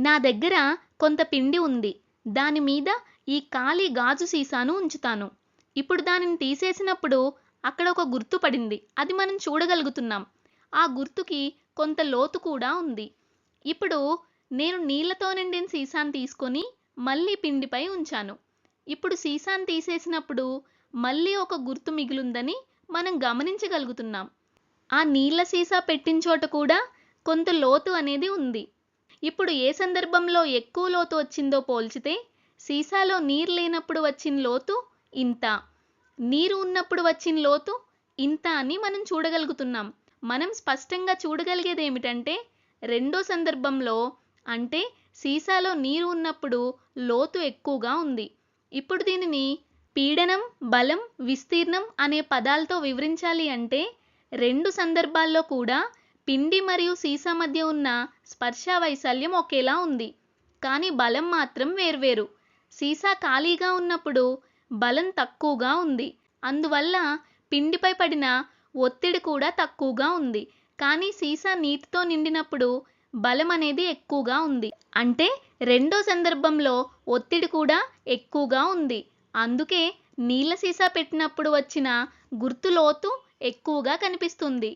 నా దగ్గర కొంత పిండి ఉంది. దాని మీద ఈ ఖాళీ గాజు సీసాను ఉంచుతాను. ఇప్పుడు దానిని తీసేసినప్పుడు అక్కడ ఒక గుర్తు పడింది. అది మనం చూడగలుగుతున్నాం. ఆ గుర్తుకి కొంత లోతు కూడా ఉంది. ఇప్పుడు నేను నీళ్లతో నిండిన సీసాను తీసుకొని మళ్ళీ పిండిపై ఉంచాను. ఇప్పుడు సీసాను తీసేసినప్పుడు మళ్ళీ ఒక గుర్తు మిగిలుందని మనం గమనించగలుగుతున్నాం. ఆ నీళ్ల సీసా పెట్టిన చోట కూడా కొంత లోతు అనేది ఉంది. ఇప్పుడు ఏ సందర్భంలో ఎక్కువ లోతు వచ్చిందో పోల్చితే సీసాలో నీరు లేనప్పుడు వచ్చిన లోతు ఇంత, నీరు ఉన్నప్పుడు వచ్చిన లోతు ఇంత అని మనం చూడగలుగుతున్నాం. మనం స్పష్టంగా చూడగలిగేది ఏమిటంటే రెండో సందర్భంలో, అంటే సీసాలో నీరు ఉన్నప్పుడు లోతు ఎక్కువగా ఉంది. ఇప్పుడు దీనిని పీడనం, బలం, విస్తీర్ణం అనే పదాలతో వివరించాలి అంటే రెండు సందర్భాల్లో కూడా పిండి మరియు సీసా మధ్య ఉన్న స్పర్శా వైశాల్యం ఒకేలా ఉంది, కానీ బలం మాత్రం వేర్వేరు. సీసా ఖాళీగా ఉన్నప్పుడు బలం తక్కువగా ఉంది. అందువల్ల పిండిపై పడిన ఒత్తిడి కూడా తక్కువగా ఉంది. కానీ సీసా నీటితో నిండినప్పుడు బలం అనేది ఎక్కువగా ఉంది. అంటే రెండో సందర్భంలో ఒత్తిడి కూడా ఎక్కువగా ఉంది. అందుకే నీళ్ల సీసా పెట్టినప్పుడు వచ్చిన గుర్తు లోతు ఎక్కువగా కనిపిస్తుంది.